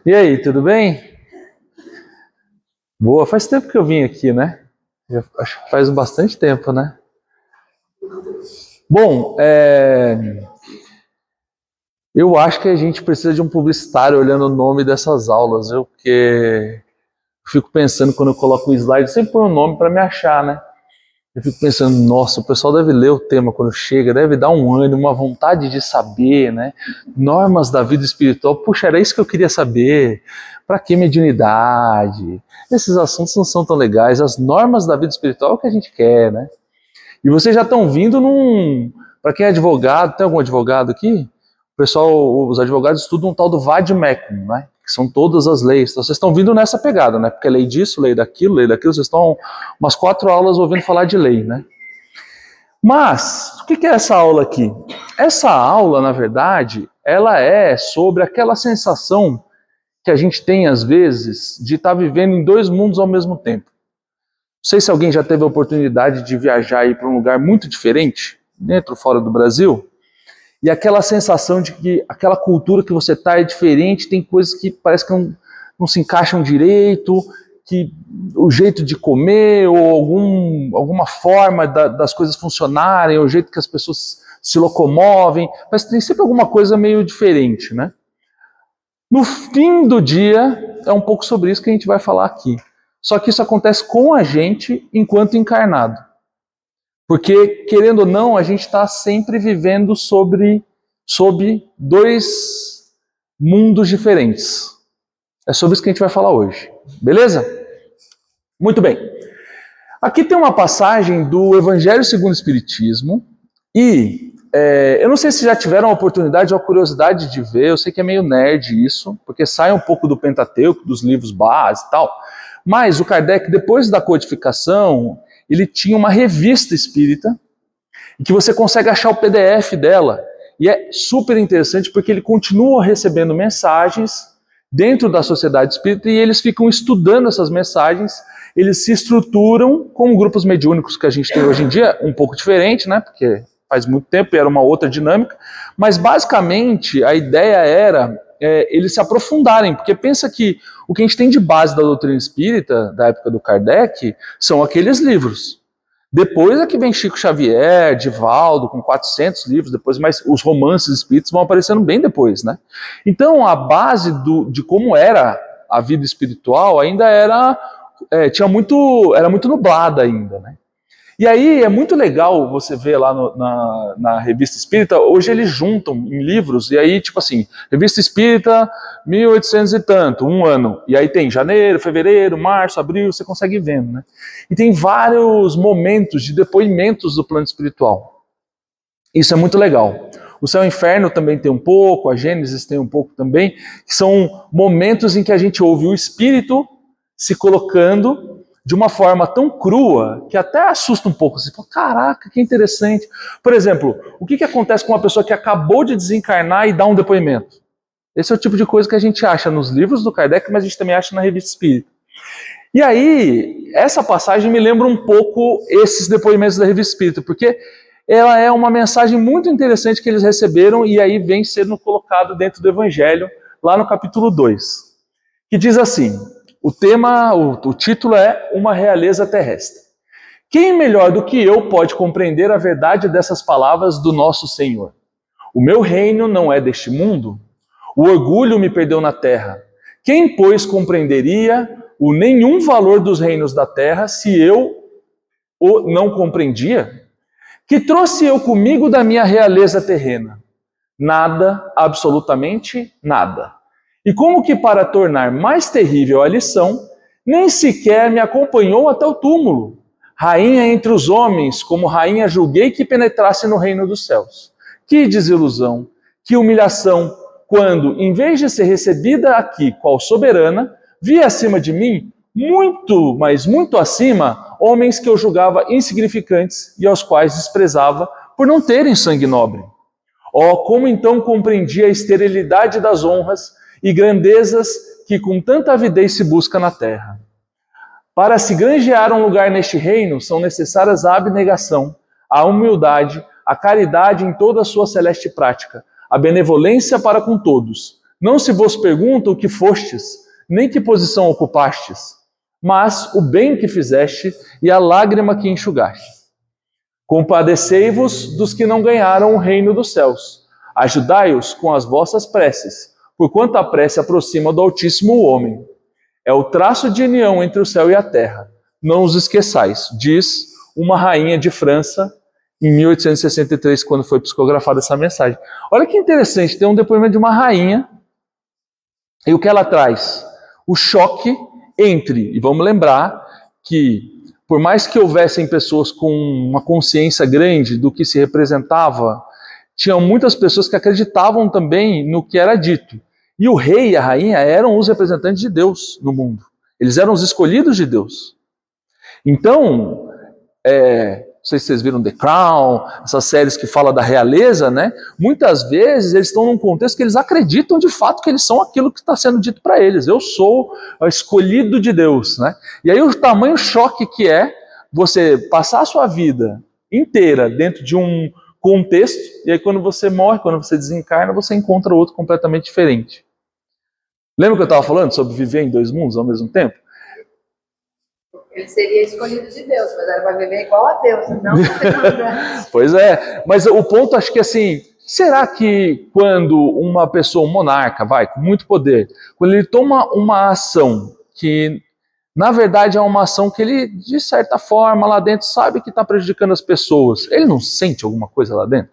E aí, tudo bem? Boa, faz tempo que eu vim aqui, né? Acho que faz bastante tempo, né? Bom, eu acho que a gente precisa de um publicitário olhando o nome dessas aulas, viu? Porque eu fico pensando, quando eu coloco o slide, eu sempre põe um nome para me achar, né? Eu fico pensando, nossa, o pessoal deve ler o tema quando chega, deve dar um ânimo, uma vontade de saber, né? Normas da vida espiritual, puxa, era isso que eu queria saber. Para que mediunidade? Esses assuntos não são tão legais. As normas da vida espiritual é o que a gente quer, né? E vocês já estão vindo num... Para quem é advogado, tem algum advogado aqui? O pessoal, os advogados estudam um tal do Vademecum, né? Que são todas as leis. Então vocês estão vindo nessa pegada, né? Porque lei disso, lei daquilo, vocês estão umas 4 aulas ouvindo falar de lei, né? Mas, o que é essa aula aqui? Essa aula, na verdade, ela é sobre aquela sensação que a gente tem, às vezes, de estar vivendo em 2 mundos ao mesmo tempo. Não sei se alguém já teve a oportunidade de viajar para um lugar muito diferente, dentro ou fora do Brasil, e aquela sensação de que aquela cultura que você está é diferente, tem coisas que parece que não se encaixam direito, que o jeito de comer ou alguma forma das coisas funcionarem, ou o jeito que as pessoas se locomovem, mas tem sempre alguma coisa meio diferente, né? No fim do dia, é um pouco sobre isso que a gente vai falar aqui. Só que isso acontece com a gente enquanto encarnado. Porque, querendo ou não, a gente está sempre vivendo sob 2 mundos diferentes. É sobre isso que a gente vai falar hoje. Beleza? Muito bem. Aqui tem uma passagem do Evangelho segundo o Espiritismo e eu não sei se já tiveram a oportunidade ou a curiosidade de ver, eu sei que é meio nerd isso, porque sai um pouco do Pentateuco, dos livros base e tal, mas o Kardec, depois da codificação, ele tinha uma revista espírita, que você consegue achar o PDF dela, e é super interessante porque ele continua recebendo mensagens dentro da sociedade espírita e eles ficam estudando essas mensagens, eles se estruturam como grupos mediúnicos que a gente tem hoje em dia, um pouco diferente, né, porque faz muito tempo e era uma outra dinâmica, mas basicamente a ideia era eles se aprofundarem, porque pensa que o que a gente tem de base da doutrina espírita, da época do Kardec, são aqueles livros. Depois é que vem Chico Xavier, Divaldo, com 400 livros, depois, mas os romances espíritas vão aparecendo bem depois, né? Então a base de como era a vida espiritual ainda era muito nublada ainda, né? E aí é muito legal você ver lá na Revista Espírita, hoje eles juntam em livros, e aí tipo assim, Revista Espírita, 1800 e tanto, um ano, e aí tem janeiro, fevereiro, março, abril, você consegue ir vendo, né? E tem vários momentos de depoimentos do plano espiritual. Isso é muito legal. O Céu e o Inferno também tem um pouco, a Gênesis tem um pouco também, que são momentos em que a gente ouve o Espírito se colocando de uma forma tão crua que até assusta um pouco. Você fala, caraca, que interessante. Por exemplo, o que acontece com uma pessoa que acabou de desencarnar e dá um depoimento? Esse é o tipo de coisa que a gente acha nos livros do Kardec, mas a gente também acha na Revista Espírita. E aí, essa passagem me lembra um pouco esses depoimentos da Revista Espírita, porque ela é uma mensagem muito interessante que eles receberam e aí vem sendo colocado dentro do Evangelho, lá no capítulo 2, que diz assim... O título é Uma Realeza Terrestre. Quem melhor do que eu pode compreender a verdade dessas palavras do nosso Senhor? O meu reino não é deste mundo. O orgulho me perdeu na terra. Quem, pois, compreenderia o nenhum valor dos reinos da terra se eu o não compreendia? Que trouxe eu comigo da minha realeza terrena? Nada, absolutamente nada. E como que para tornar mais terrível a lição, nem sequer me acompanhou até o túmulo. Rainha entre os homens, como rainha julguei que penetrasse no reino dos céus. Que desilusão, que humilhação, quando, em vez de ser recebida aqui qual soberana, vi acima de mim, muito, mas muito acima, homens que eu julgava insignificantes e aos quais desprezava por não terem sangue nobre. Oh, como então compreendi a esterilidade das honras e grandezas que com tanta avidez se busca na terra. Para se granjear um lugar neste reino, são necessárias a abnegação, a humildade, a caridade em toda a sua celeste prática, a benevolência para com todos, Não se vos pergunta o que fostes, nem que posição ocupastes, mas o bem que fizeste e a lágrima que enxugaste. Compadecei-vos dos que não ganharam o reino dos céus. Ajudai-os com as vossas preces, porquanto a prece aproxima do Altíssimo o homem. É o traço de união entre o céu e a terra. Não os esqueçais, diz uma rainha de França em 1863, quando foi psicografada essa mensagem. Olha que interessante, tem um depoimento de uma rainha, e o que ela traz? O choque entre, e vamos lembrar que, por mais que houvessem pessoas com uma consciência grande do que se representava, tinham muitas pessoas que acreditavam também no que era dito. E o rei e a rainha eram os representantes de Deus no mundo. Eles eram os escolhidos de Deus. Então, não sei se vocês viram The Crown, essas séries que falam da realeza, né? Muitas vezes eles estão num contexto que eles acreditam de fato que eles são aquilo que está sendo dito para eles. Eu sou o escolhido de Deus, né? E aí o tamanho choque que é você passar a sua vida inteira dentro de um contexto, e aí quando você morre, quando você desencarna, você encontra outro completamente diferente. Lembra que eu estava falando sobre viver em dois mundos ao mesmo tempo? Ele seria escolhido de Deus, mas ele vai viver igual a Deus, não Pois é, mas o ponto acho que assim, será que quando uma pessoa, um monarca, com muito poder, quando ele toma uma ação que na verdade é uma ação que ele, de certa forma, lá dentro sabe que está prejudicando as pessoas, ele não sente alguma coisa lá dentro?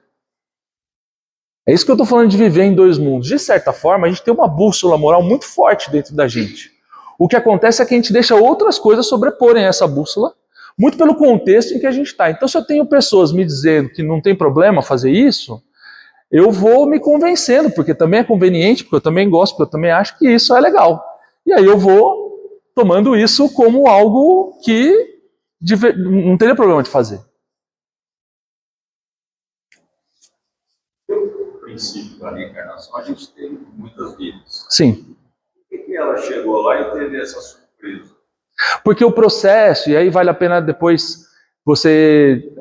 É isso que eu estou falando de viver em dois mundos. De certa forma, a gente tem uma bússola moral muito forte dentro da gente. O que acontece é que a gente deixa outras coisas sobreporem essa bússola, muito pelo contexto em que a gente está. Então, se eu tenho pessoas me dizendo que não tem problema fazer isso, eu vou me convencendo, porque também é conveniente, porque eu também gosto, porque eu também acho que isso é legal. E aí eu vou tomando isso como algo que não teria problema de fazer. O princípio da reencarnação, a gente tem muitas vidas. Sim. Por que ela chegou lá e teve essa surpresa? Porque o processo, e aí vale a pena depois você,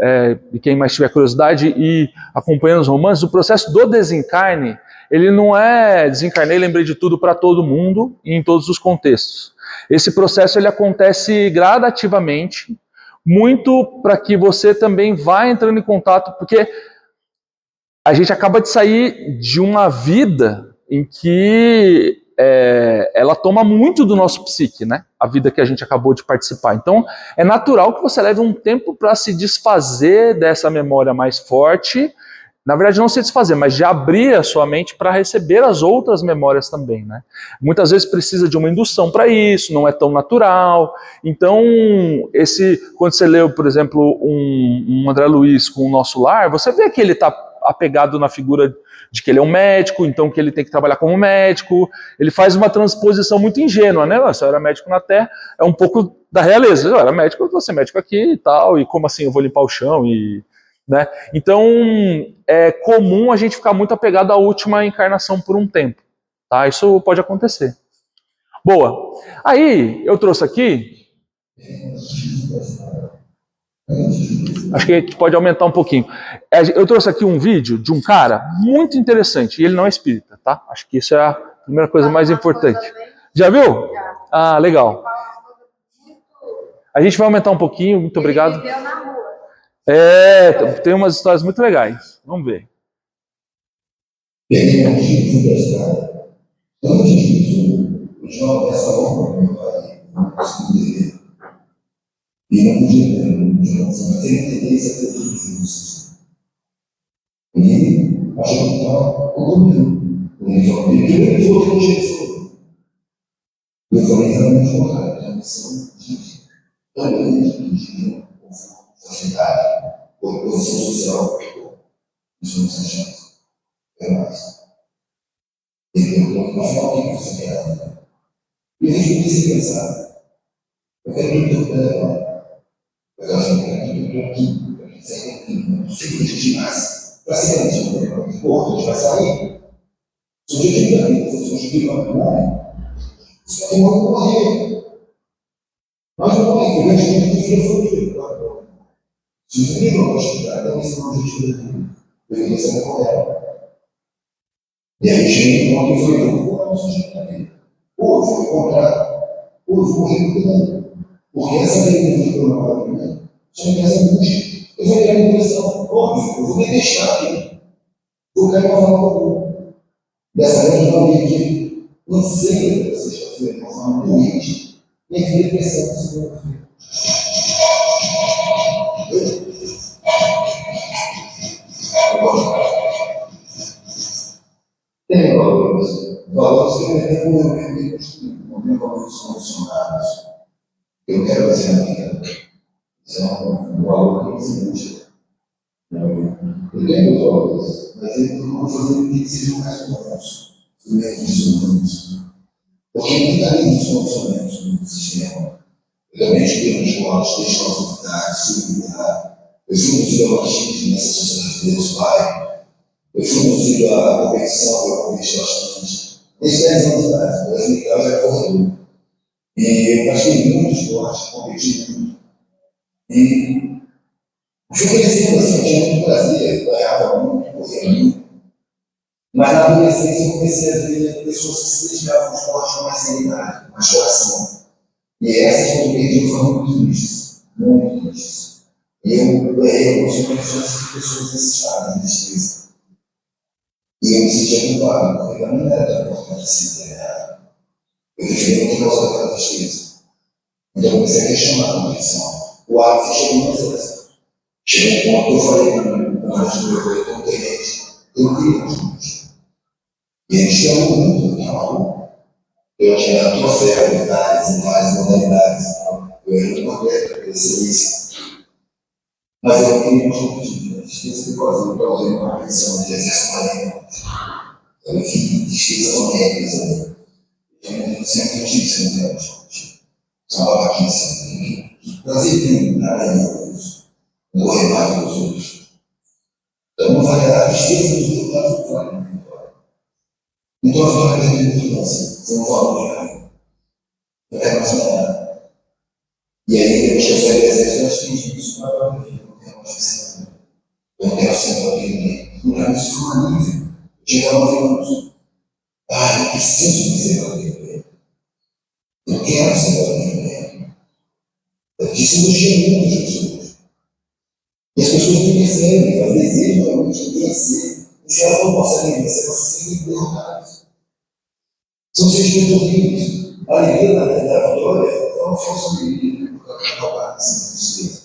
quem mais tiver curiosidade, ir acompanhando os romances, o processo do desencarne, ele não é desencarnei, lembrei de tudo para todo mundo e em todos os contextos. Esse processo ele acontece gradativamente, muito para que você também vá entrando em contato, porque a gente acaba de sair de uma vida em que ela toma muito do nosso psique, né? A vida que a gente acabou de participar. Então, é natural que você leve um tempo para se desfazer dessa memória mais forte. Na verdade, não se desfazer, mas de abrir a sua mente para receber as outras memórias também, né? Muitas vezes precisa de uma indução para isso, não é tão natural. Então, quando você leu, por exemplo, um André Luiz com O Nosso Lar, você vê que ele está apegado na figura de que ele é um médico, então que ele tem que trabalhar como médico. Ele faz uma transposição muito ingênua, né? Se eu era médico na Terra, é um pouco da realeza. Eu era médico, eu vou ser médico aqui e tal, e como assim eu vou limpar o chão? Né? Então, é comum a gente ficar muito apegado à última encarnação por um tempo. Tá? Isso pode acontecer. Boa. Aí, eu trouxe aqui... Acho que a gente pode aumentar um pouquinho. Eu trouxe aqui um vídeo de um cara muito interessante, e ele não é espírita, tá? Acho que isso é a primeira coisa mais importante. Já viu? Ah, legal. A gente vai aumentar um pouquinho, muito obrigado. Tem umas histórias muito legais. Vamos ver. E não podia ter uma geração, mas ele tendência a ter tudo isso. E achou que estava corrompido. Ele foi com Jesus. Eu falei realmente uma cara, a missão de também de sociedade, posição social, isso não se chama. É mais. Ele perguntou, no final, o que você quer? E a gente precisa pensar. Eu quero me interpretar. Eu acho que eu estou aqui, ciclo de ginásio, para ser antigo, o vai sair. Se o dia da vida fosse um juízo natural, isso vai morrer. Mas não vai, porque a gente devia fazer. Se o juízo não vai chegar, então esse é o objetivo da vida. Deveria ser correto. E aí chega um ponto que eu falei, eu vou dar um sujeito na vida. Ou eu vou encontrar, ou eu vou morrer no plano. Porque essa vida que eu não vou viver, só me traz angústia. Eu vou entrar em depressão. Óbvio, eu vou me deixar aqui. Vou cair uma forma comum. Dessa vez eu não vi que lancei essa sexta-feira de uma forma doente. E a depressão na segunda-feira. Tem valores. Valores que eu tenho construído. Não tem valores solucionados. Eu quero fazer na vida. Isso é um valor que não se busca. Eu tenho os valores, mas eu não vou fazer com que sejam mais comuns. Os mesmos humanos. Porque mecanismos funcionamentos no sistema. Eu também estudei na escola, estudei escola militar, eu fui induzido ao machismo nessa sociedade de Deus Pai. Eu fui induzido à competição, eu competi bastante. Desde 10 anos de idade, 2010 eu era corredor. E eu pratiquei muito esporte, competi muito. E fui crescendo assim, tinha muito prazer, ganhava muito, corria muito. Mas na adolescência eu comecei a ver pessoas que se dedicavam ao esporte com mais seriedade, mais coração. E essas que eu perdi foram muito tristes, muito tristes. E eu ganhei algumas conexões de pessoas nesse estado de tristeza. E eu me sentia culpado, porque para mim não era tão importante assim, ganhar. Eu deveria ter causado aquela tristeza. Então eu comecei a questionar a conexão. O ápice chegou no exército. Chegou um ponto que eu falei para mim, com mais do meu colega, tenente, eu não queria os meus. E eles chamam muito, eu tinha maluco. Eu tinha troféu, medalhas em várias modalidades. Eu era muito completo para crescer isso. Mas eu não queria mais competir. A tristeza que eu causei uma competição de exército marinho. Eu fiz tristeza homéricas. Eu sempre tive isso no tempo. São babaquices. Prazer tem na ganhar isso. Não correr mais que os outros. Então não vale a tristeza dos dois lados do vale. Então a vitória é muito doce. Você não fala de nada. Eu quero mais nada. E aí, depois que eu saí do exército, eu acho que isso não vai vir. Eu não quero mais ser. Eu não quero ser para ninguém. Não quero isso foi um alívio. Eu tinha 9 anos. Eu preciso de ser para ninguém. Eu quero ser para ninguém. Eu preciso de muito de pessoas. E as pessoas não percebem, elas desejam realmente vencer. E se elas não conseguem vencer, elas se sentem derrotadas. São sentimentos horríveis. A alegria da vitória é uma força de vida para acabar essa tristeza.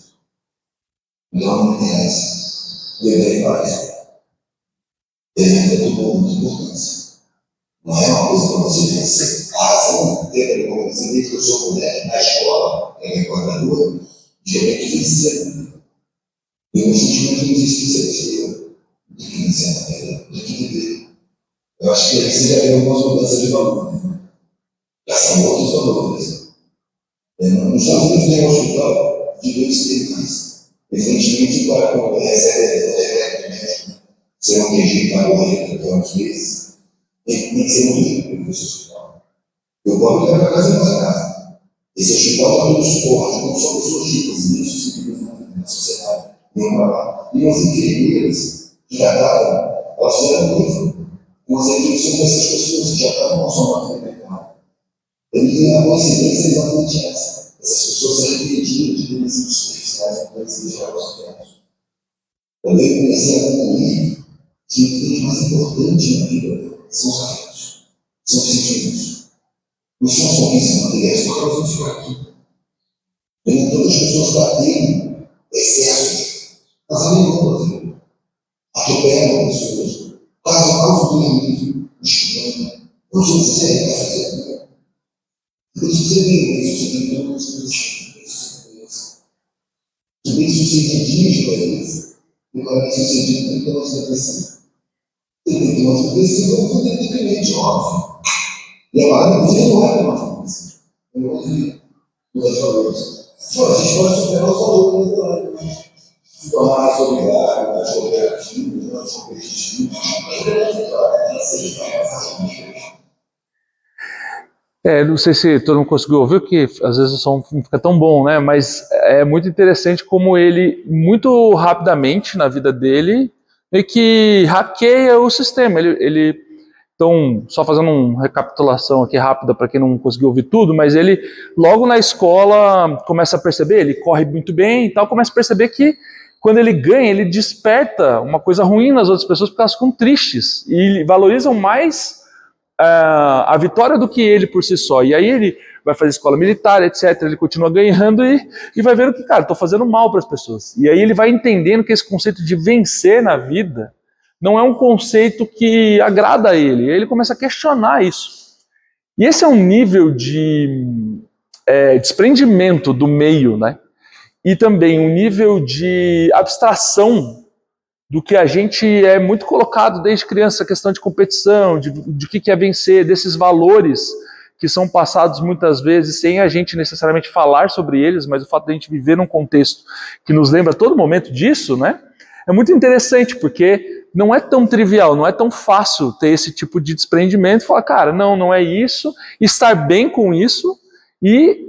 Então não merece. Dever paz. Dever é muita importância. Não é uma coisa para você vencer. A razão deve acontecer desde que eu sou mulher na escola, é recordador, de repente vencer. E o sentimento não existe isso de que vencer na vida, de que viver. Eu acho que você já tem algumas mudanças de valor. Já são outros valores. Nos Estados Unidos tem um hospital de 2 terços. Evidentemente, para quando recebe decreto médico, ser um regime para morrer daqui a uns meses, tem que ser muito rico para esse hospital. Eu posso levar para casa e para casa. Esse hospital está dando suporte, não só pessoas ricas, isso se na sociedade. E as enfermeiras que já estavam, elas fizeram muito com as infecções dessas pessoas que já estavam com a sua máquina mental. Ele tem a coincidência exatamente essa. Essas pessoas se arrependiam de terem sido superficiais em coisas de relacionamento. Quando eu comecei a concluir que o que é mais importante na vida são os afetos, são os sentimentos. Não são as conquistas materiais, porque elas vão ficar aqui. Então as pessoas batendo excessos, elas alimentam a vida, atropelam pessoas, causam prejuízo, estudando. Não são sérias a fazer. Por isso você vê isso, você tem todas as coisas. O bem-sucedido de clareza, o cara bem-sucedido tem que ter uma depressão. Ele tem que ter uma depressão, eu vou ter dependente, óbvio. E agora você não é uma depressão. Eu não ouvi os valores. A gente pode superar os valores do trabalho. Se tornar mais solidário, mais cooperativo, mais competitivo. Não sei se todo mundo conseguiu ouvir, porque às vezes o som não fica tão bom, né? Mas é muito interessante como ele, muito rapidamente na vida dele, meio que hackeia o sistema. Ele Então, só fazendo uma recapitulação aqui rápida para quem não conseguiu ouvir tudo, mas ele, logo na escola, começa a perceber, ele corre muito bem e tal, começa a perceber que quando ele ganha, ele desperta uma coisa ruim nas outras pessoas porque elas ficam tristes e valorizam mais a vitória do que ele por si só. E aí ele vai fazer escola militar, etc. Ele continua ganhando e vai vendo que, cara, estou fazendo mal para as pessoas. E aí ele vai entendendo que esse conceito de vencer na vida não é um conceito que agrada a ele. E aí ele começa a questionar isso. E esse é um nível de desprendimento do meio, né? E também um nível de abstração do que a gente é muito colocado desde criança, a questão de competição, de que é vencer, desses valores que são passados muitas vezes sem a gente necessariamente falar sobre eles, mas o fato de a gente viver num contexto que nos lembra a todo momento disso, né? É muito interessante, porque não é tão trivial, não é tão fácil ter esse tipo de desprendimento e falar, cara, não é isso, estar bem com isso e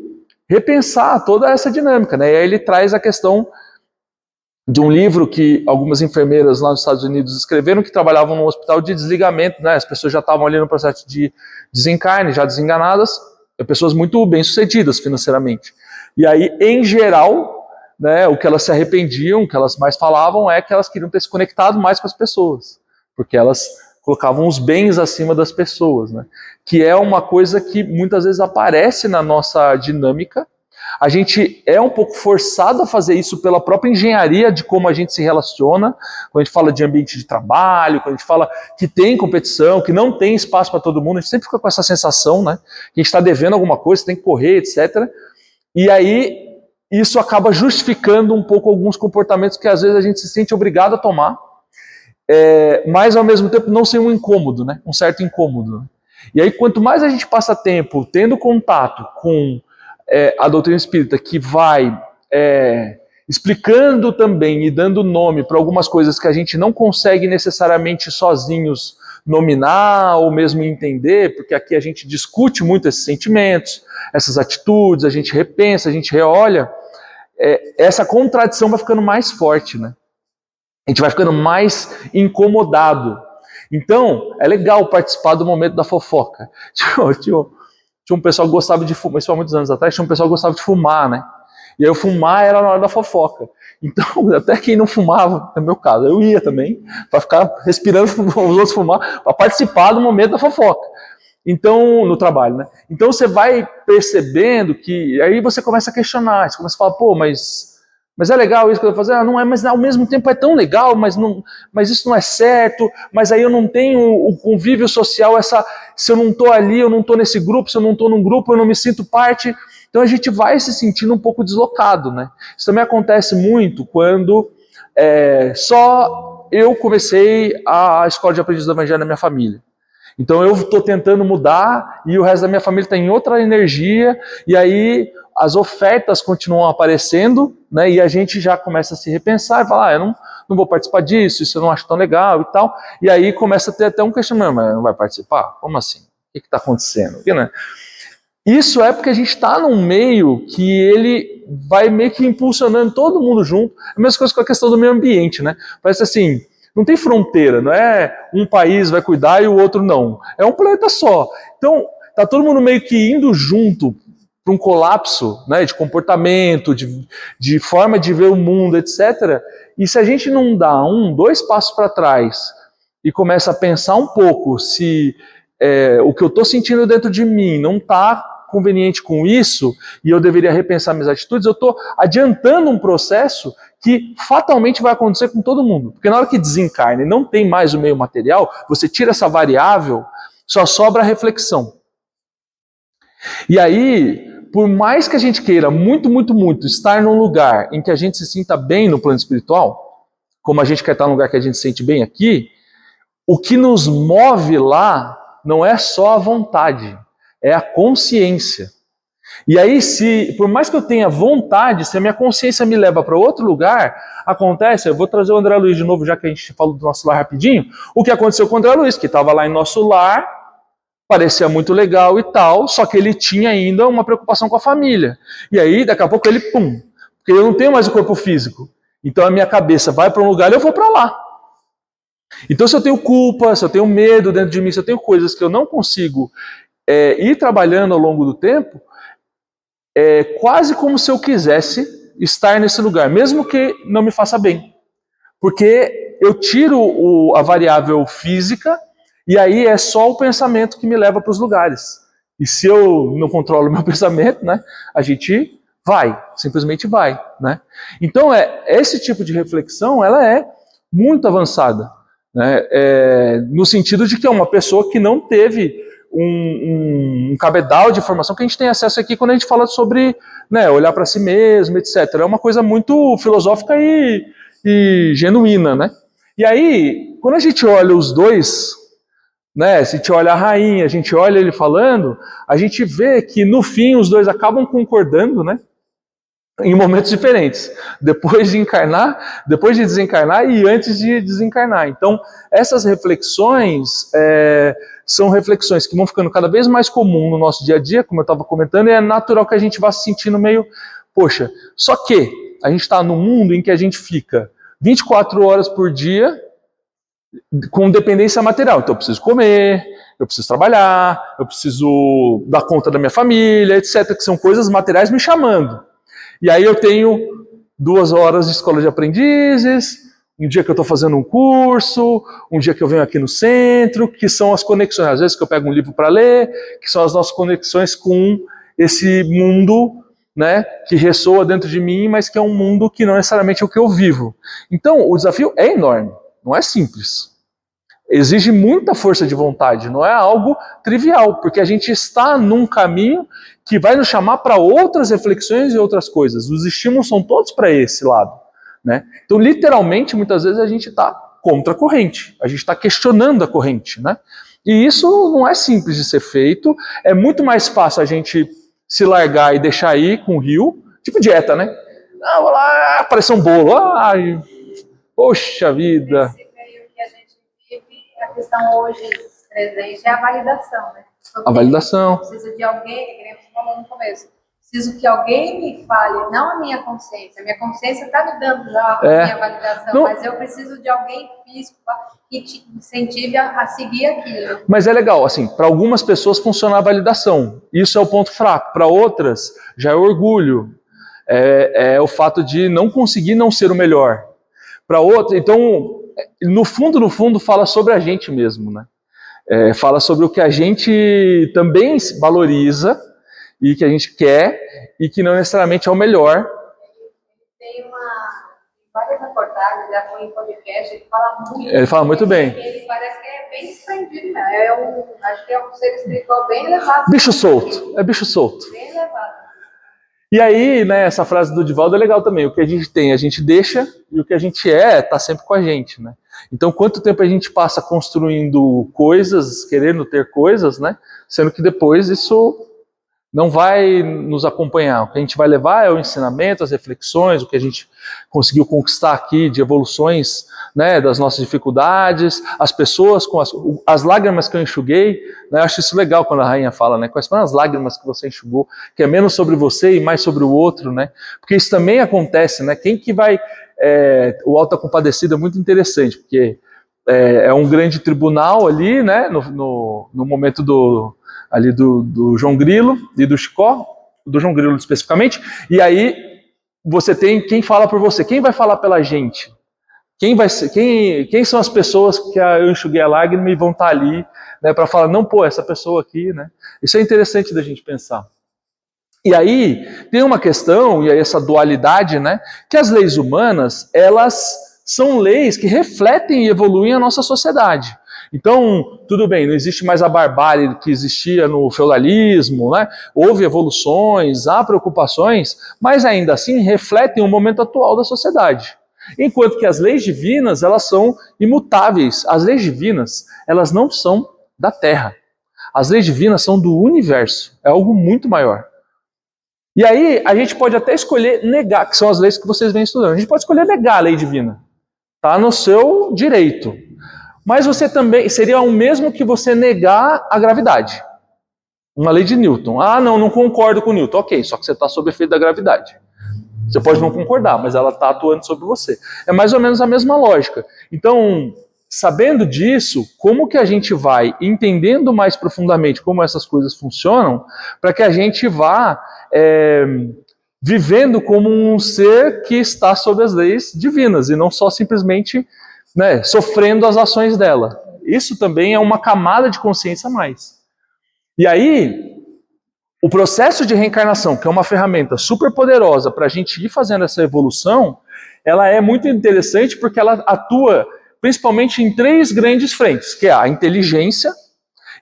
repensar toda essa dinâmica, né? E aí ele traz a questão de um livro que algumas enfermeiras lá nos Estados Unidos escreveram, que trabalhavam num hospital de desligamento, né? As pessoas já estavam ali no processo de desencarne, já desenganadas, pessoas muito bem-sucedidas financeiramente. E aí, em geral, né, o que elas se arrependiam, o que elas mais falavam é que elas queriam ter se conectado mais com as pessoas, porque elas colocavam os bens acima das pessoas, né? Que é uma coisa que muitas vezes aparece na nossa dinâmica. A gente é um pouco forçado a fazer isso pela própria engenharia de como a gente se relaciona, quando a gente fala de ambiente de trabalho, quando a gente fala que tem competição, que não tem espaço para todo mundo, a gente sempre fica com essa sensação, né? Que a gente está devendo alguma coisa, tem que correr, etc. E aí isso acaba justificando um pouco alguns comportamentos que às vezes a gente se sente obrigado a tomar, mas ao mesmo tempo não sem um incômodo, né? Um certo incômodo. E aí quanto mais a gente passa tempo tendo contato com a doutrina espírita, que vai explicando também e dando nome para algumas coisas que a gente não consegue necessariamente sozinhos nominar ou mesmo entender, porque aqui a gente discute muito esses sentimentos, essas atitudes, a gente repensa, a gente reolha, essa contradição vai ficando mais forte, né? A gente vai ficando mais incomodado. Então, é legal participar do momento da fofoca. Tinha um pessoal que gostava de fumar, isso há muitos anos atrás, tinha um pessoal que gostava de fumar, né? E aí o fumar era na hora da fofoca. Então, até quem não fumava, no meu caso, eu ia também, para ficar respirando os outros fumar, para participar do momento da fofoca. Então, no trabalho, né? Então você vai percebendo que, aí você começa a questionar, você começa a falar, pô, mas é legal isso que eu vou fazer? Ah, não é, mas ao mesmo tempo é tão legal, mas isso não é certo, mas aí eu não tenho o convívio social, se eu não estou ali, eu não estou nesse grupo, se eu não estou num grupo, eu não me sinto parte. Então a gente vai se sentindo um pouco deslocado, né? Isso também acontece muito quando só eu comecei a escola de aprendiz do Evangelho na minha família. Então eu estou tentando mudar e o resto da minha família está em outra energia, e aí as ofertas continuam aparecendo, né, e a gente já começa a se repensar e falar, eu não vou participar disso, isso eu não acho tão legal e tal, e aí começa a ter até um questionamento, mas não vai participar? Como assim? O que está acontecendo? Né? Isso é porque a gente está num meio que ele vai meio que impulsionando todo mundo junto, a mesma coisa com a questão do meio ambiente, né? Parece assim, não tem fronteira, não é um país vai cuidar e o outro não, é um planeta só. Então, está todo mundo meio que indo junto para um colapso, né, de comportamento, de forma de ver o mundo, etc. E se a gente não dá 2 passos para trás e começa a pensar um pouco se o que eu estou sentindo dentro de mim não está conveniente com isso e eu deveria repensar minhas atitudes, eu estou adiantando um processo que fatalmente vai acontecer com todo mundo. Porque na hora que desencarna e não tem mais o meio material, você tira essa variável, só sobra a reflexão. E aí, por mais que a gente queira muito, muito, muito estar num lugar em que a gente se sinta bem no plano espiritual, como a gente quer estar num lugar que a gente se sente bem aqui, o que nos move lá não é só a vontade, é a consciência. E aí, por mais que eu tenha vontade, se a minha consciência me leva para outro lugar, acontece, eu vou trazer o André Luiz de novo, já que a gente falou do nosso lar rapidinho, o que aconteceu com o André Luiz, que estava lá em nosso lar, parecia muito legal e tal, só que ele tinha ainda uma preocupação com a família. E aí, daqui a pouco ele, porque eu não tenho mais o corpo físico. Então a minha cabeça vai para um lugar e eu vou para lá. Então, se eu tenho culpa, se eu tenho medo dentro de mim, se eu tenho coisas que eu não consigo ir trabalhando ao longo do tempo, é quase como se eu quisesse estar nesse lugar, mesmo que não me faça bem. Porque eu tiro a variável física e aí é só o pensamento que me leva para os lugares. E se eu não controlo o meu pensamento, né, a gente vai, simplesmente vai. Né? Então, esse tipo de reflexão ela é muito avançada. Né? No sentido de que é uma pessoa que não teve um cabedal de informação que a gente tem acesso aqui quando a gente fala sobre, né, olhar para si mesmo, etc. É uma coisa muito filosófica e genuína, né? E aí, quando a gente olha os dois, né, se a gente olha a rainha, a gente olha ele falando, a gente vê que no fim os dois acabam concordando, né? Em momentos diferentes, depois de encarnar, depois de desencarnar e antes de desencarnar. Então, essas reflexões são reflexões que vão ficando cada vez mais comum no nosso dia a dia, como eu estava comentando, e é natural que a gente vá se sentindo meio, poxa, só que a gente está num mundo em que a gente fica 24 horas por dia com dependência material. Então, eu preciso comer, eu preciso trabalhar, eu preciso dar conta da minha família, etc., que são coisas materiais me chamando. E aí eu tenho 2 horas de escola de aprendizes, um dia que eu estou fazendo um curso, um dia que eu venho aqui no centro, que são as conexões, às vezes que eu pego um livro para ler, que são as nossas conexões com esse mundo, né, que ressoa dentro de mim, mas que é um mundo que não necessariamente é o que eu vivo. Então, o desafio é enorme, não é simples. Exige muita força de vontade, não é algo trivial, porque a gente está num caminho que vai nos chamar para outras reflexões e outras coisas. Os estímulos são todos para esse lado. Né? Então, literalmente, muitas vezes a gente está contra a corrente, a gente está questionando a corrente. Né? E isso não é simples de ser feito, é muito mais fácil a gente se largar e deixar ir com o rio, tipo dieta, né? Ah, vou lá, apareceu um bolo, ai, poxa vida. A questão hoje presente é a validação, né? A validação. Preciso de alguém, que nem você falou no começo, preciso que alguém me fale, não a minha consciência está me dando já a minha validação, não, mas eu preciso de alguém físico que te incentive a seguir aquilo. Mas é legal, assim, para algumas pessoas funciona a validação, isso é o ponto fraco, para outras já é orgulho, é o fato de não conseguir não ser o melhor. Para outras, então, no fundo, fala sobre a gente mesmo, né? Fala sobre o que a gente também valoriza e que a gente quer e que não necessariamente é o melhor. Tem várias reportagens, já foi em podcast, ele fala muito. Ele fala muito bem. Ele parece que é bem expandido, né? Acho que é um ser espiritual bem elevado. Bicho solto, é bicho solto. Bem elevado. E aí, né, essa frase do Divaldo é legal também. O que a gente tem, a gente deixa, e o que a gente está sempre com a gente, né? Então, quanto tempo a gente passa construindo coisas, querendo ter coisas, né? Sendo que depois isso não vai nos acompanhar. O que a gente vai levar é o ensinamento, as reflexões, o que a gente conseguiu conquistar aqui de evoluções, né, das nossas dificuldades, as pessoas com as lágrimas que eu enxuguei, né, eu acho isso legal quando a rainha fala, né, quais foram as lágrimas que você enxugou, que é menos sobre você e mais sobre o outro, né, porque isso também acontece, né, quem que vai, o Alta Compadecida é muito interessante, porque é um grande tribunal ali, né, no momento do João Grilo e do Chicó, do João Grilo especificamente, e aí você tem quem fala por você, quem vai falar pela gente? Quem são as pessoas que eu enxuguei a lágrima e vão estar ali, né, para falar, não, pô, essa pessoa aqui, né? Isso é interessante da gente pensar. E aí tem uma questão, e aí essa dualidade, né, que as leis humanas, elas são leis que refletem e evoluem a nossa sociedade. Então, tudo bem, não existe mais a barbárie que existia no feudalismo, né? Houve evoluções, há preocupações, mas ainda assim refletem o momento atual da sociedade. Enquanto que as leis divinas, elas são imutáveis. As leis divinas, elas não são da Terra. As leis divinas são do universo. É algo muito maior. E aí, a gente pode até escolher negar, que são as leis que vocês vêm estudando. A gente pode escolher negar a lei divina. Está no seu direito. Mas você também, seria o mesmo que você negar a gravidade. Uma lei de Newton. Ah, não concordo com Newton. Ok, só que você está sob efeito da gravidade. Você pode não concordar, mas ela está atuando sobre você. É mais ou menos a mesma lógica. Então, sabendo disso, como que a gente vai entendendo mais profundamente como essas coisas funcionam, para que a gente vá vivendo como um ser que está sob as leis divinas, e não só simplesmente, né, sofrendo as ações dela. Isso também é uma camada de consciência a mais. E aí, o processo de reencarnação, que é uma ferramenta super poderosa para a gente ir fazendo essa evolução, ela é muito interessante porque ela atua principalmente em 3 grandes frentes, que é a inteligência,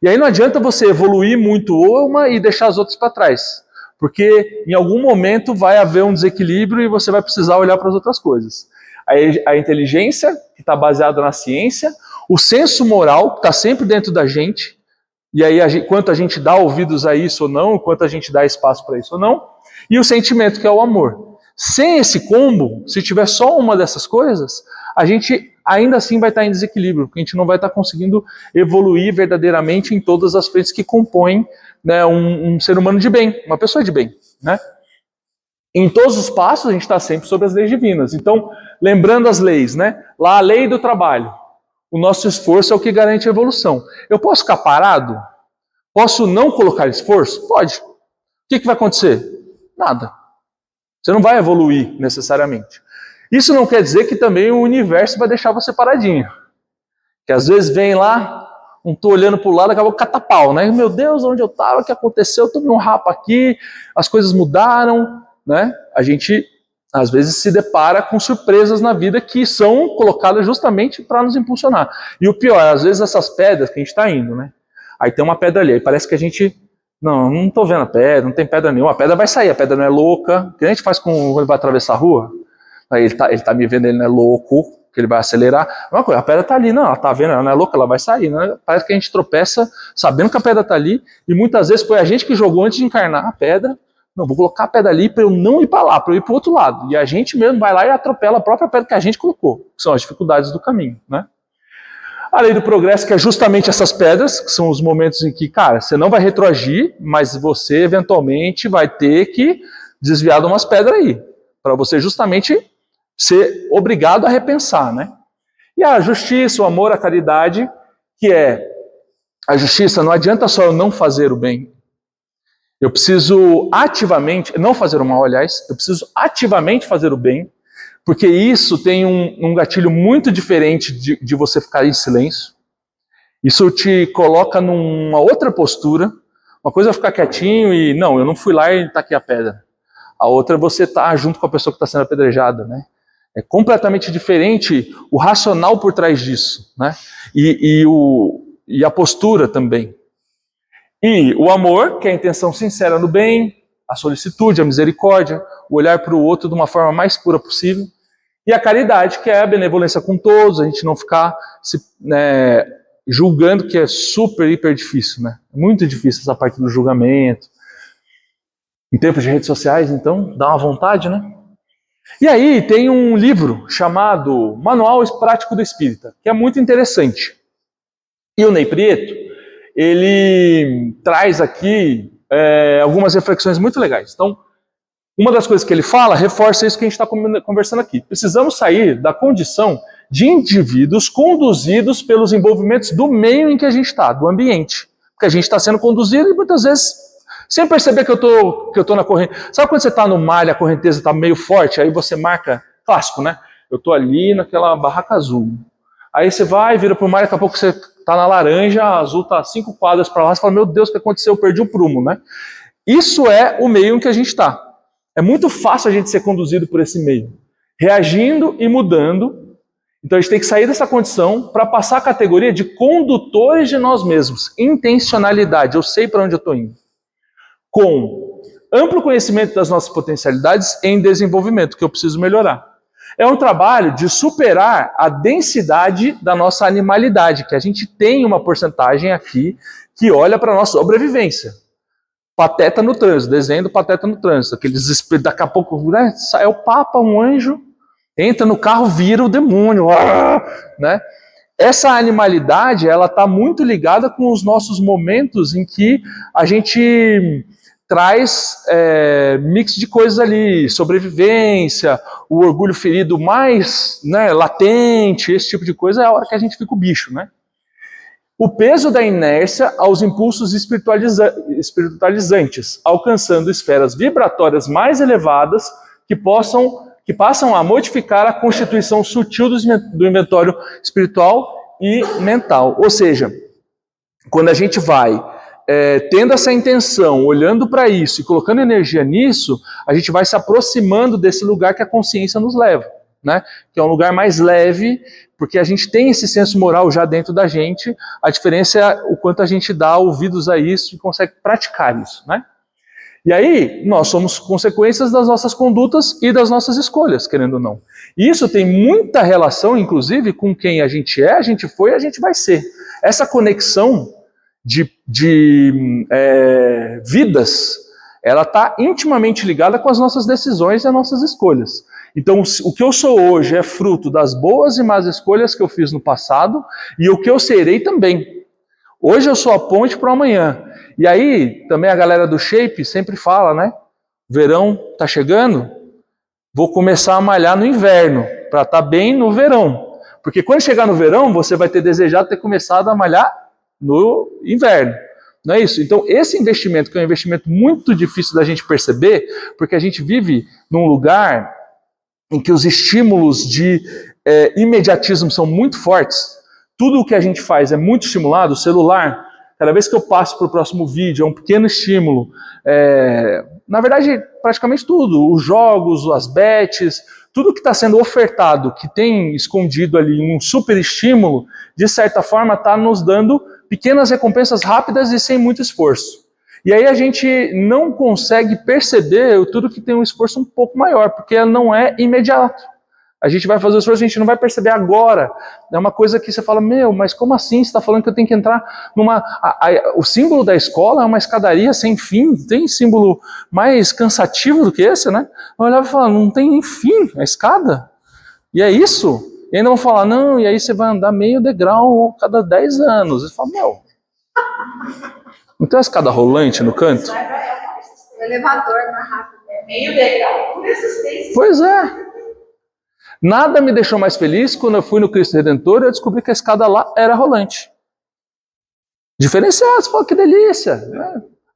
e aí não adianta você evoluir muito uma e deixar as outras para trás, porque em algum momento vai haver um desequilíbrio e você vai precisar olhar para as outras coisas. A inteligência, que está baseada na ciência, o senso moral, que está sempre dentro da gente, e aí quanto a gente dá ouvidos a isso ou não, quanto a gente dá espaço para isso ou não, e o sentimento, que é o amor. Sem esse combo, se tiver só uma dessas coisas, a gente ainda assim vai estar em desequilíbrio, porque a gente não vai estar conseguindo evoluir verdadeiramente em todas as frentes que compõem, né, um ser humano de bem, uma pessoa de bem, né? Em todos os passos a gente está sempre sob as leis divinas. Então, lembrando as leis, né? Lá a lei do trabalho. O nosso esforço é o que garante a evolução. Eu posso ficar parado? Posso não colocar esforço? Pode. O que vai acontecer? Nada. Você não vai evoluir necessariamente. Isso não quer dizer que também o universo vai deixar você paradinho. Que às vezes vem lá, não estou olhando para o lado, acabou catapau, né? Meu Deus, onde eu estava, o que aconteceu? Eu tomei um rapa aqui, as coisas mudaram, né? A gente às vezes se depara com surpresas na vida que são colocadas justamente para nos impulsionar. E o pior, às vezes essas pedras que a gente está indo, né? Aí tem uma pedra ali, aí parece que a gente... Não estou vendo a pedra, não tem pedra nenhuma, a pedra vai sair, a pedra não é louca. O que a gente faz quando ele vai atravessar a rua? Aí ele tá me vendo, ele não é louco, que ele vai acelerar. Uma coisa, a pedra está ali, não, ela está vendo, ela não é louca, ela vai sair. Né? Parece que a gente tropeça sabendo que a pedra está ali, e muitas vezes foi a gente que jogou antes de encarnar a pedra. Não, vou colocar a pedra ali para eu não ir para lá, para eu ir para o outro lado. E a gente mesmo vai lá e atropela a própria pedra que a gente colocou, que são as dificuldades do caminho, né? A lei do progresso, que é justamente essas pedras, que são os momentos em que, cara, você não vai retroagir, mas você eventualmente vai ter que desviar de umas pedras aí, para você justamente ser obrigado a repensar, né? E a justiça, o amor, a caridade, que é a justiça, não adianta só eu não fazer o bem. Eu preciso ativamente, não fazer o mal, aliás, eu preciso ativamente fazer o bem, porque isso tem um gatilho muito diferente de você ficar em silêncio. Isso te coloca numa outra postura. Uma coisa é ficar quietinho e, não, eu não fui lá e taquei a pedra. A outra é você estar junto com a pessoa que está sendo apedrejada, né? É completamente diferente o racional por trás disso, né? E a postura também. E o amor, que é a intenção sincera no bem, a solicitude, a misericórdia, o olhar para o outro de uma forma mais pura possível. E a caridade, que é a benevolência com todos, a gente não ficar julgando, que é super, hiper difícil, né? É muito difícil essa parte do julgamento. Em tempos de redes sociais, então, dá uma vontade, né? E aí tem um livro chamado Manual Prático do Espírita, que é muito interessante. E o Ney Prieto, ele traz aqui algumas reflexões muito legais. Então, uma das coisas que ele fala reforça isso que a gente está conversando aqui. Precisamos sair da condição de indivíduos conduzidos pelos envolvimentos do meio em que a gente está, do ambiente. Porque a gente está sendo conduzido e muitas vezes, sem perceber que eu estou na corrente. Sabe quando você está no mar e a correnteza está meio forte, aí você marca, clássico, né? Eu estou ali naquela barraca azul. Aí você vai, vira para o mar, daqui a pouco você está na laranja, a azul está 5 quadras para lá, você fala, meu Deus, o que aconteceu? Eu perdi o prumo, né? Isso é o meio em que a gente está. É muito fácil a gente ser conduzido por esse meio, reagindo e mudando. Então a gente tem que sair dessa condição para passar a categoria de condutores de nós mesmos. Intencionalidade, eu sei para onde eu estou indo. Com amplo conhecimento das nossas potencialidades em desenvolvimento, que eu preciso melhorar. É um trabalho de superar a densidade da nossa animalidade, que a gente tem uma porcentagem aqui que olha para a nossa sobrevivência. Pateta no trânsito, desenho do Pateta no trânsito. Aquele desespero, daqui a pouco, né, sai o Papa, um anjo, entra no carro, vira o demônio. Né? Essa animalidade, ela está muito ligada com os nossos momentos em que a gente traz mix de coisas ali, sobrevivência, o orgulho ferido mais, né, latente, esse tipo de coisa, é a hora que a gente fica o bicho, né? O peso da inércia aos impulsos espiritualizantes, alcançando esferas vibratórias mais elevadas que passam a modificar a constituição sutil do inventório espiritual e mental. Ou seja, quando a gente vai tendo essa intenção, olhando para isso e colocando energia nisso, a gente vai se aproximando desse lugar que a consciência nos leva, né? Que é um lugar mais leve, porque a gente tem esse senso moral já dentro da gente, a diferença é o quanto a gente dá ouvidos a isso e consegue praticar isso, né? E aí, nós somos consequências das nossas condutas e das nossas escolhas, querendo ou não. E isso tem muita relação, inclusive, com quem a gente é, a gente foi e a gente vai ser. Essa conexão de vidas, ela está intimamente ligada com as nossas decisões e as nossas escolhas. Então, o que eu sou hoje é fruto das boas e más escolhas que eu fiz no passado e o que eu serei também. Hoje eu sou a ponte para o amanhã. E aí, também a galera do Shape sempre fala, né? Verão tá chegando, vou começar a malhar no inverno, para estar bem no verão. Porque quando chegar no verão, você vai ter desejado ter começado a malhar no inverno. Não é isso? Então, esse investimento, que é um investimento muito difícil da gente perceber, porque a gente vive num lugar em que os estímulos de imediatismo são muito fortes, tudo o que a gente faz é muito estimulado, o celular, cada vez que eu passo para o próximo vídeo, é um pequeno estímulo. Na verdade, praticamente tudo, os jogos, as bets, tudo que está sendo ofertado, que tem escondido ali um super estímulo, de certa forma está nos dando pequenas recompensas rápidas e sem muito esforço. E aí a gente não consegue perceber tudo que tem um esforço um pouco maior, porque não é imediato. A gente vai fazer o esforço, a gente não vai perceber agora. É uma coisa que você fala, mas como assim? Você está falando que eu tenho que entrar numa... O símbolo da escola é uma escadaria sem fim. Tem símbolo mais cansativo do que esse, né? Eu olhava e falava, não tem fim a escada. E é isso? E ainda vão falar, não, e aí você vai andar meio degrau cada 10 anos. Eu falo, não tem uma escada rolante no canto? O elevador mais rápido. Meio degrau por existência. Pois é. Nada me deixou mais feliz quando eu fui no Cristo Redentor e eu descobri que a escada lá era rolante. Diferenciado, você fala, que delícia.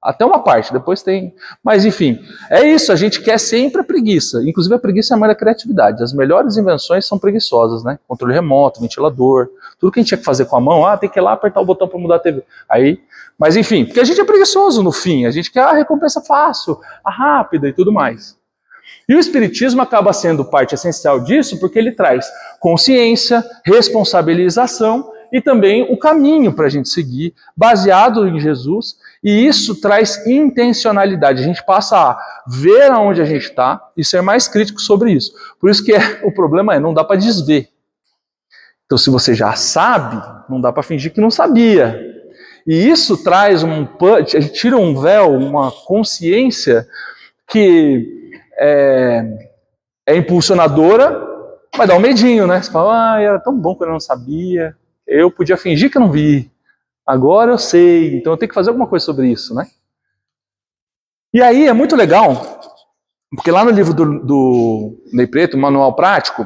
Até uma parte, depois tem... Mas enfim, é isso, a gente quer sempre a preguiça. Inclusive a preguiça é a mãe da criatividade. As melhores invenções são preguiçosas, né? Controle remoto, ventilador, tudo que a gente tinha que fazer com a mão, tem que ir lá apertar o botão para mudar a TV. Mas enfim, porque a gente é preguiçoso no fim, a gente quer a recompensa fácil, a rápida e tudo mais. E o Espiritismo acaba sendo parte essencial disso porque ele traz consciência, responsabilização e também o caminho para a gente seguir, baseado em Jesus, e isso traz intencionalidade. A gente passa a ver aonde a gente está e ser mais crítico sobre isso. Por isso que o problema não dá para desver. Então, se você já sabe, não dá para fingir que não sabia. E isso traz a gente tira um véu, uma consciência que é impulsionadora, mas dá um medinho, né? Você fala, era tão bom quando eu não sabia, eu podia fingir que eu não vi, agora eu sei, então eu tenho que fazer alguma coisa sobre isso, né? E aí é muito legal, porque lá no livro do Ney Preto, Manual Prático,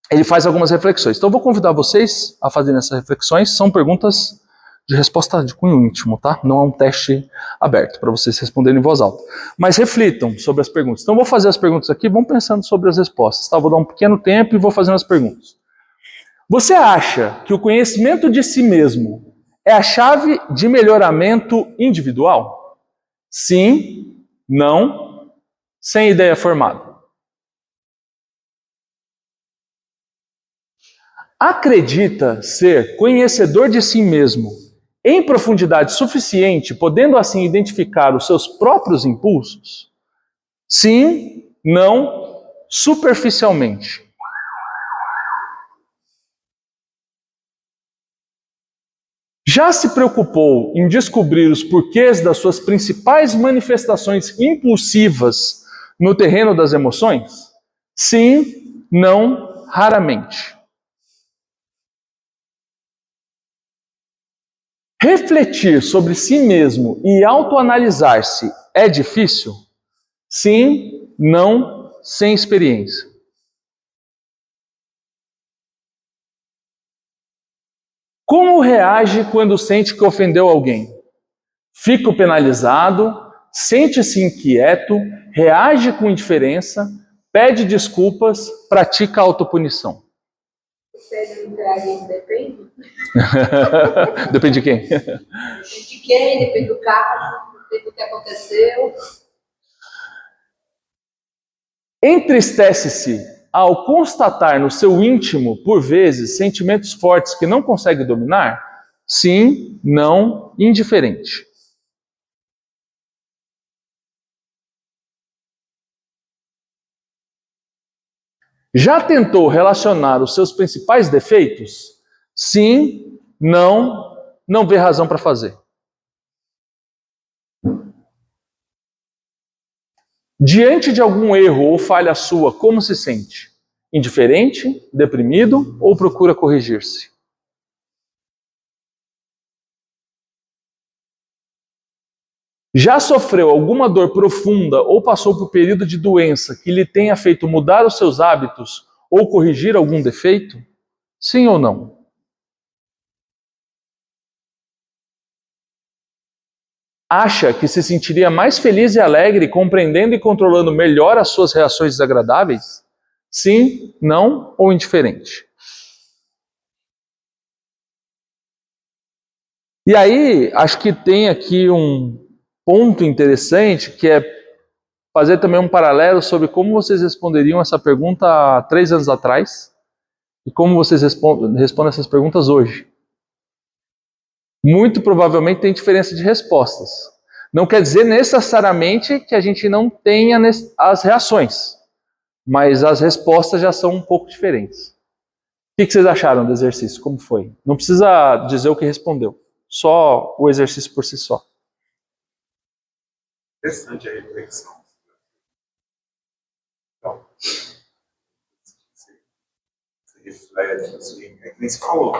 ele faz algumas reflexões. Então eu vou convidar vocês a fazerem essas reflexões, são perguntas de resposta de cunho íntimo, tá? Não é um teste aberto para vocês responderem em voz alta. Mas reflitam sobre as perguntas. Então eu vou fazer as perguntas aqui, vão pensando sobre as respostas, tá? Vou dar um pequeno tempo e vou fazendo as perguntas. Você acha que o conhecimento de si mesmo é a chave de melhoramento individual? Sim, não, sem ideia formada. Acredita ser conhecedor de si mesmo em profundidade suficiente, podendo assim identificar os seus próprios impulsos? Sim, não, superficialmente. Já se preocupou em descobrir os porquês das suas principais manifestações impulsivas no terreno das emoções? Sim, não, raramente. Refletir sobre si mesmo e autoanalisar-se é difícil? Sim, não, sem experiência. Como reage quando sente que ofendeu alguém? Fica penalizado, sente-se inquieto, reage com indiferença, pede desculpas, pratica autopunição. Depende. Depende de quem? Depende de quem, depende do caso, depende do que aconteceu. Entristece-se ao constatar no seu íntimo, por vezes, sentimentos fortes que não consegue dominar? Sim, não, indiferente. Já tentou relacionar os seus principais defeitos? Sim, não, não vê razão para fazer. Diante de algum erro ou falha sua, como se sente? Indiferente, deprimido ou procura corrigir-se? Já sofreu alguma dor profunda ou passou por período de doença que lhe tenha feito mudar os seus hábitos ou corrigir algum defeito? Sim ou não? Acha que se sentiria mais feliz e alegre compreendendo e controlando melhor as suas reações desagradáveis? Sim, não ou indiferente? E aí, acho que tem aqui um ponto interessante, que é fazer também um paralelo sobre como vocês responderiam essa pergunta há 3 anos atrás e como vocês respondem essas perguntas hoje. Muito provavelmente tem diferença de respostas. Não quer dizer necessariamente que a gente não tenha as reações, mas as respostas já são um pouco diferentes. O que vocês acharam do exercício? Como foi? Não precisa dizer o que respondeu, só o exercício por si só. Interessante a reflexão. Então, você reflete, assim, é que nem se falou.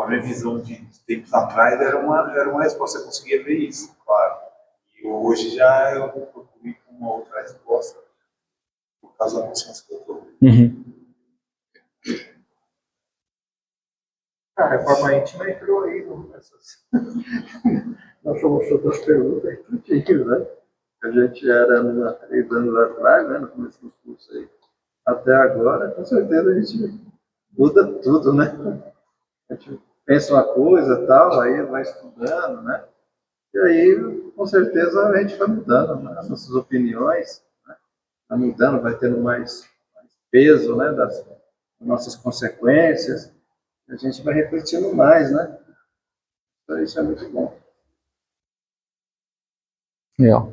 A minha visão de tempos atrás era uma resposta, eu conseguia ver isso, claro. E hoje já eu procurei uma outra resposta, por causa da consciência que eu estou. A reforma íntima entrou aí nessas. Nós somos todas perguntas intuitivas, né? A gente era há 3 anos atrás, né? No começo do curso aí, até agora, com certeza a gente muda tudo, né? A gente pensa uma coisa tal, aí vai estudando, né? E aí, com certeza, a gente vai mudando, né? As nossas opiniões, né? Vai mudando, vai tendo mais peso, né? Das nossas consequências. A gente vai refletindo mais, né? Então, isso é muito bom. Legal.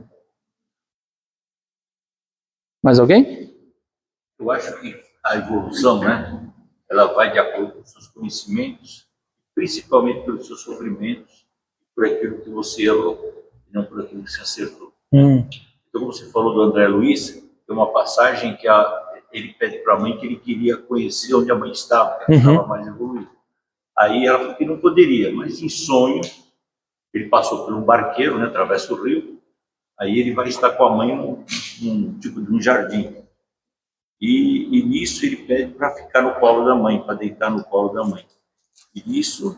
Mais alguém? Eu acho que a evolução, né, ela vai de acordo com os seus conhecimentos, principalmente pelos seus sofrimentos, por aquilo que você errou, e não por aquilo que você acertou. Então, como você falou do André Luiz, tem uma passagem que ele pede para a mãe que ele queria conhecer onde a mãe estava, que ela estava mais evoluída. Aí ela falou que não poderia, mas em sonho, ele passou por um barqueiro, né, atravessa o rio, aí ele vai estar com a mãe num tipo de um jardim. E nisso ele pede para ficar no colo da mãe, para deitar no colo da mãe. E nisso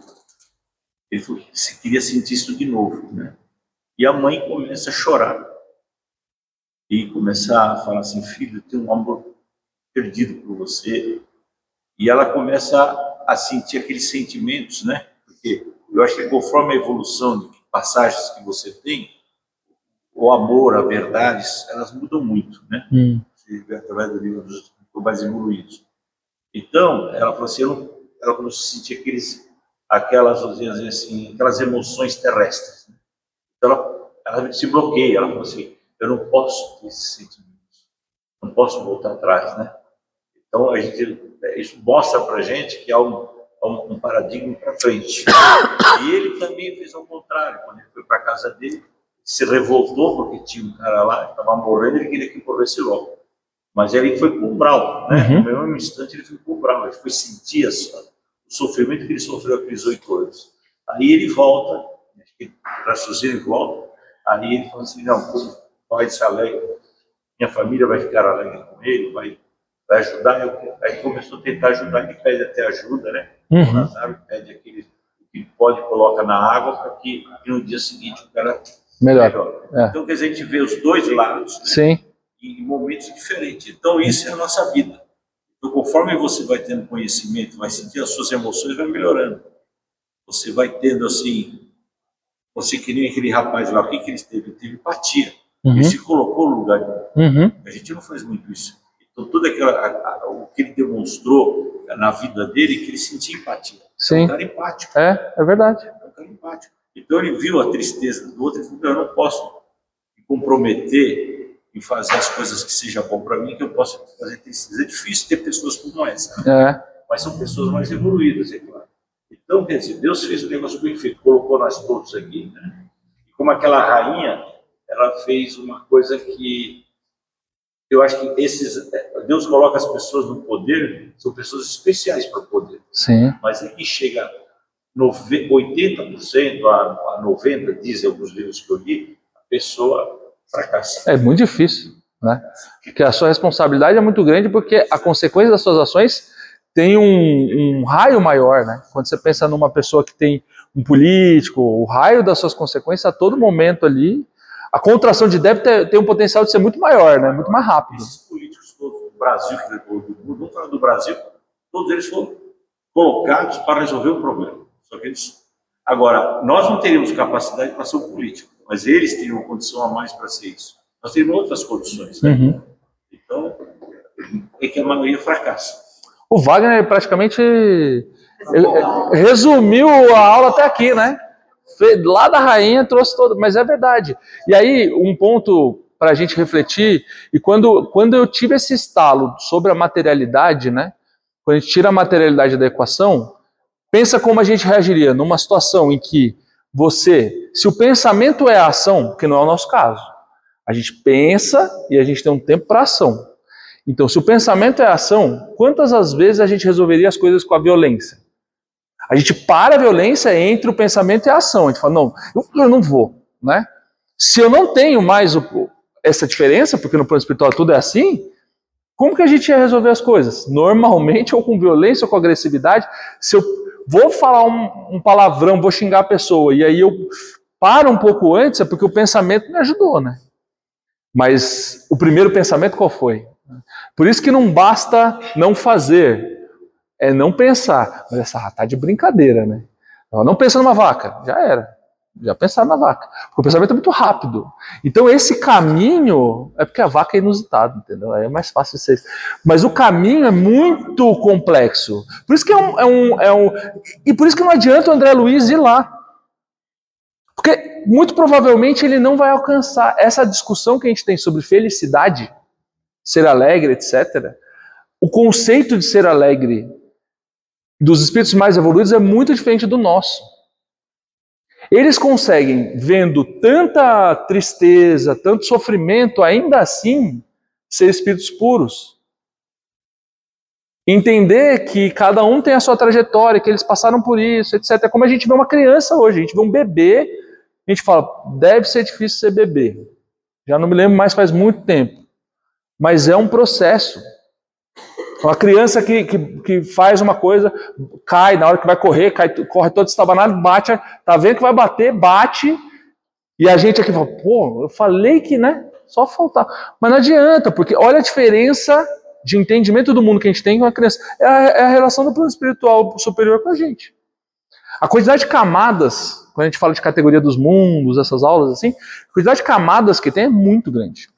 ele falou que queria sentir isso de novo, né? E a mãe começa a chorar. E começa a falar assim: filho, eu tenho um amor perdido por você. E ela começa a sentir aqueles sentimentos, né? Porque eu acho que conforme a evolução de passagens que você tem, o amor, a verdade, elas mudam muito, né? Você vê através do livro dos mais evoluídos. Então, ela falou assim, ela começou a sentir aquelas emoções terrestres, né? Então, ela se bloqueia, ela falou assim, eu não posso ter esses sentimentos, não posso voltar atrás, né? Então, isso mostra para a gente que há um paradigma para frente. E ele também fez ao contrário. Quando ele foi para a casa dele, se revoltou porque tinha um cara lá que estava morrendo, ele queria que morresse logo. Mas ele foi com o brau, né? No mesmo instante ele foi com o brau, ele foi sentir o sofrimento que ele sofreu aqueles 8 anos. Aí ele volta, o raciocínio volta, Aí ele falou assim, não, quando o pai se alegra, minha família vai ficar alegre com ele, vai ajudar. Aí começou a tentar ajudar, ele pede até ajuda, né? O Nazário pede aquele que pode colocar na água para que no dia seguinte o cara melhor. Então, quer dizer, a gente vê os dois lados, né? Sim. Em momentos diferentes. Então, isso é a nossa vida. Então, conforme você vai tendo conhecimento, vai sentir as suas emoções, vai melhorando. Você vai tendo, assim, você que nem aquele rapaz lá, o que ele teve? Ele teve empatia. Ele se colocou no lugar dele. A gente não faz muito isso. Então, tudo o que ele demonstrou na vida dele, que ele sentia empatia. Sim. É um cara empático. É verdade. É um cara empático. Então, ele viu a tristeza do outro e falou, eu não posso me comprometer em fazer as coisas que seja bom para mim, que eu possa fazer tristeza. É difícil ter pessoas como essa, mas são pessoas mais evoluídas, é claro. Então, quer dizer, Deus fez um negócio perfeito, colocou nós todos aqui, né? E como aquela rainha, ela fez uma coisa que eu acho que Deus coloca as pessoas no poder, são pessoas especiais para o poder. Sim. Mas aqui chega 80% a 90%, dizem alguns livros que eu li, a pessoa fracassa. É muito difícil, né? Porque a sua responsabilidade é muito grande, porque a consequência das suas ações tem um raio maior, né? Quando você pensa numa pessoa que tem um político, o raio das suas consequências a todo momento ali, a contração de débito tem um potencial de ser muito maior, né? Muito mais rápido. Esses políticos todos do Brasil, vamos falar do Brasil, todos eles foram colocados para resolver o problema. Só que eles... Agora, nós não teríamos capacidade para ser um político, mas eles teriam uma condição a mais para ser isso. Nós teríamos outras condições, né? Então, é que a maioria fracassa. O Wagner praticamente resumiu a aula até aqui, né? Lá da rainha trouxe todo, mas é verdade. E aí, um ponto para a gente refletir, e quando eu tive esse estalo sobre a materialidade, né? Quando a gente tira a materialidade da equação, pensa como a gente reagiria numa situação em que se o pensamento é a ação, que não é o nosso caso, a gente pensa e a gente tem um tempo para ação. Então, se o pensamento é a ação, quantas as vezes a gente resolveria as coisas com a violência? A gente para a violência entre o pensamento e a ação. A gente fala, não, eu não vou, né? Se eu não tenho mais essa diferença, porque no plano espiritual tudo é assim, como que a gente ia resolver as coisas? Normalmente, ou com violência, ou com agressividade. Se eu vou falar um palavrão, vou xingar a pessoa, e aí eu paro um pouco antes, é porque o pensamento me ajudou, né? Mas o primeiro pensamento qual foi? Por isso que não basta não fazer, é não pensar. Mas essa tá de brincadeira, né? Não pensa numa vaca, já era. Já pensaram na vaca. Porque o pensamento é muito rápido. Então esse caminho, é porque a vaca é inusitada, entendeu? Aí é mais fácil de ser. Mas o caminho é muito complexo. Por isso que e por isso que não adianta o André Luiz ir lá. Porque muito provavelmente ele não vai alcançar essa discussão que a gente tem sobre felicidade, ser alegre, etc. O conceito de ser alegre dos espíritos mais evoluídos é muito diferente do nosso. Eles conseguem, vendo tanta tristeza, tanto sofrimento, ainda assim, ser espíritos puros. Entender que cada um tem a sua trajetória, que eles passaram por isso, etc. É como a gente vê uma criança hoje, a gente vê um bebê, a gente fala, deve ser difícil ser bebê. Já não me lembro mais, faz muito tempo. Mas é um processo. Uma criança que faz uma coisa, cai, na hora que vai correr, corre todo estabanado, bate, tá vendo que vai bater, bate, e a gente aqui fala, pô, eu falei que, né, só faltar. Mas não adianta, porque olha a diferença de entendimento do mundo que a gente tem com a criança. É a relação do plano espiritual superior com a gente. A quantidade de camadas, quando a gente fala de categoria dos mundos, essas aulas assim, a quantidade de camadas que tem é muito grande.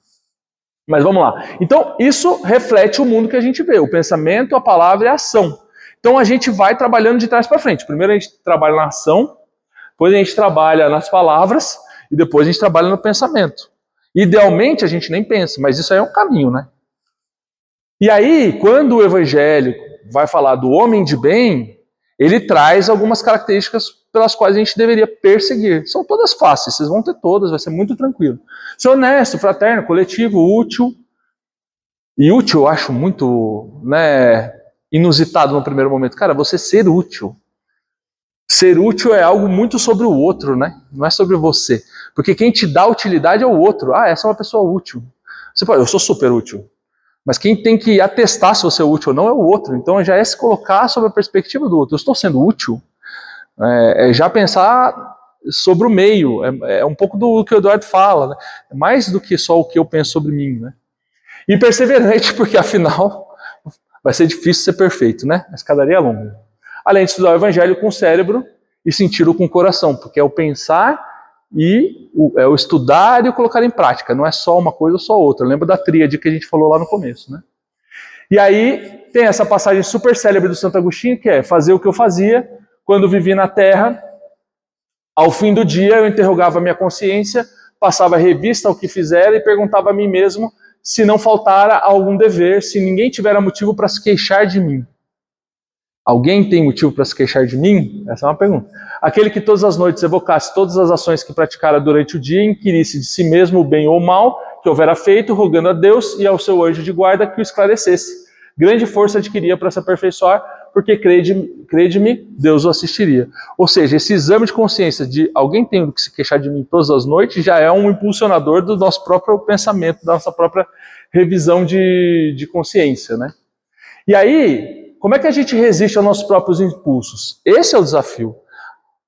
Mas vamos lá. Então, isso reflete o mundo que a gente vê. O pensamento, a palavra e a ação. Então, a gente vai trabalhando de trás para frente. Primeiro a gente trabalha na ação, depois a gente trabalha nas palavras e depois a gente trabalha no pensamento. Idealmente, a gente nem pensa, mas isso aí é um caminho, né? E aí, quando o evangelho vai falar do homem de bem, ele traz algumas características pelas quais a gente deveria perseguir. São todas fáceis, vocês vão ter todas, vai ser muito tranquilo. Ser honesto, fraterno, coletivo, útil. E útil eu acho muito, né, inusitado no primeiro momento. Cara, você ser útil. Ser útil é algo muito sobre o outro, né? Não é sobre você. Porque quem te dá utilidade é o outro. Ah, essa é uma pessoa útil. Você pode, eu sou super útil. Mas quem tem que atestar se você é útil ou não é o outro. Então já é se colocar sob a perspectiva do outro. Eu estou sendo útil? É já pensar sobre o meio. É um pouco do que o Eduardo fala, né? É mais do que só o que eu penso sobre mim, né? E perseverante, porque afinal vai ser difícil ser perfeito, né? A escadaria é longa. Além de estudar o evangelho com o cérebro e senti-lo com o coração, porque é o pensar e é o estudar e o colocar em prática. Não é só uma coisa ou só outra. Lembra da tríade que a gente falou lá no começo, né? E aí tem essa passagem super célebre do Santo Agostinho, que é fazer o que eu fazia quando vivi na Terra. Ao fim do dia eu interrogava a minha consciência, passava revista ao que fizera e perguntava a mim mesmo se não faltara algum dever, se ninguém tivera motivo para se queixar de mim. Alguém tem motivo para se queixar de mim? Essa é uma pergunta. Aquele que todas as noites evocasse todas as ações que praticara durante o dia, inquirisse de si mesmo o bem ou o mal que houvera feito, rogando a Deus e ao seu anjo de guarda que o esclarecesse. Grande força adquiria para se aperfeiçoar, porque crede-me, Deus o assistiria. Ou seja, esse exame de consciência de alguém tem que se queixar de mim todas as noites já é um impulsionador do nosso próprio pensamento, da nossa própria revisão de consciência, né? E aí, como é que a gente resiste aos nossos próprios impulsos? Esse é o desafio.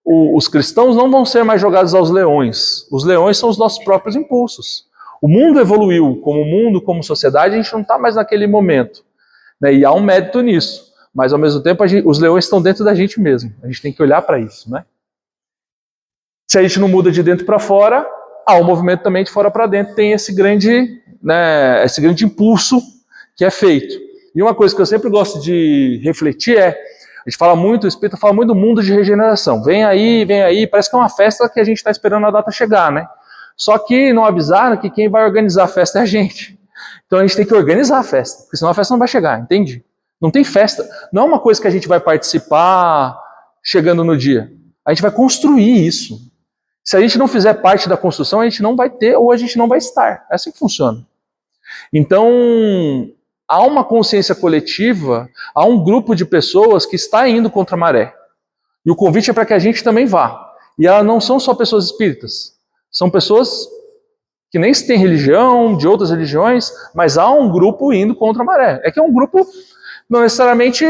Os cristãos não vão ser mais jogados aos leões. Os leões são os nossos próprios impulsos. O mundo evoluiu como mundo, como sociedade, a gente não está mais naquele momento, né? E há um mérito nisso. Mas, ao mesmo tempo, os leões estão dentro da gente mesmo. A gente tem que olhar para isso, né? Se a gente não muda de dentro para fora, há um movimento também de fora para dentro. Tem esse grande impulso que é feito. E uma coisa que eu sempre gosto de refletir a gente fala muito, o Espírito fala muito do mundo de regeneração. Vem aí, parece que é uma festa que a gente está esperando a data chegar, né? Só que não avisaram que quem vai organizar a festa é a gente. Então a gente tem que organizar a festa, porque senão a festa não vai chegar, entende? Não tem festa. Não é uma coisa que a gente vai participar chegando no dia. A gente vai construir isso. Se a gente não fizer parte da construção, a gente não vai ter ou a gente não vai estar. É assim que funciona. Então, há uma consciência coletiva, há um grupo de pessoas que está indo contra a maré. E o convite é para que a gente também vá. E elas não são só pessoas espíritas. São pessoas que nem se tem religião, de outras religiões, mas há um grupo indo contra a maré. É que é um grupo, não necessariamente,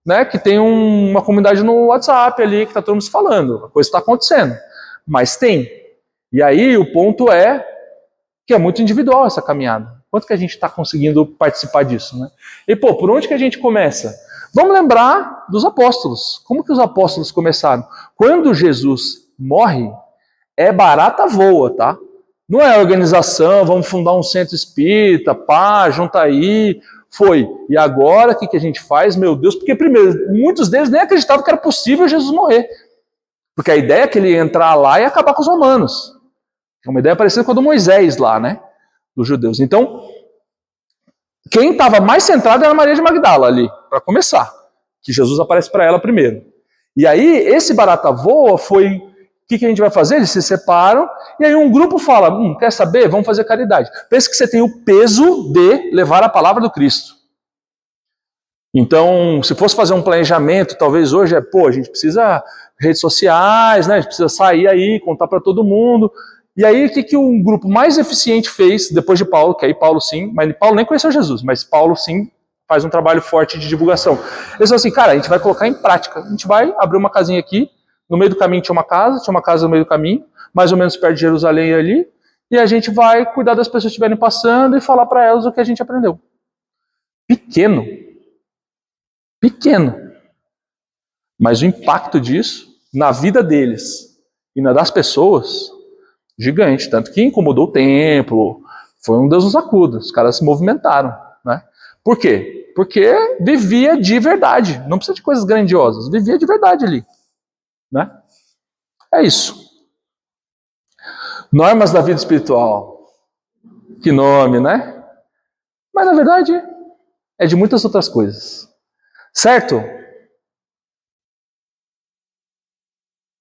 né, que tem uma comunidade no WhatsApp ali, que está todo mundo se falando. A coisa está acontecendo. Mas tem. E aí o ponto é que é muito individual essa caminhada. Quanto que a gente está conseguindo participar disso, né? E, por onde que a gente começa? Vamos lembrar dos apóstolos. Como que os apóstolos começaram? Quando Jesus morre, é barata voa, tá? Não é organização, vamos fundar um centro espírita, junta aí, foi. E agora, o que a gente faz? Meu Deus, porque primeiro, muitos deles nem acreditavam que era possível Jesus morrer. Porque a ideia é que ele ia entrar lá e acabar com os romanos. É uma ideia parecida com a do Moisés lá, né? Dos judeus. Então, quem estava mais centrado era Maria de Magdala ali, para começar. Que Jesus aparece para ela primeiro. E aí, esse barata voa foi... O que a gente vai fazer? Eles se separam, e aí um grupo fala, quer saber? Vamos fazer caridade. Pense que você tem o peso de levar a palavra do Cristo. Então, se fosse fazer um planejamento, talvez hoje a gente precisa redes sociais, né? A gente precisa sair aí, contar para todo mundo. E aí, o que um grupo mais eficiente fez, depois de Paulo, que aí Paulo sim, mas Paulo nem conheceu Jesus, mas Paulo sim faz um trabalho forte de divulgação. Eles falaram assim, cara, a gente vai colocar em prática. A gente vai abrir uma casinha aqui, no meio do caminho tinha uma casa no meio do caminho, mais ou menos perto de Jerusalém ali, e a gente vai cuidar das pessoas que estiverem passando e falar para elas o que a gente aprendeu. Pequeno. Mas o impacto disso na vida deles e na das pessoas, gigante. Tanto que incomodou o templo, foi um Deus nos acuda, os caras se movimentaram, né? Por quê? Porque vivia de verdade, não precisa de coisas grandiosas, vivia de verdade ali, né? É isso. Normas da vida espiritual. Que nome, né? Mas na verdade é de muitas outras coisas. Certo?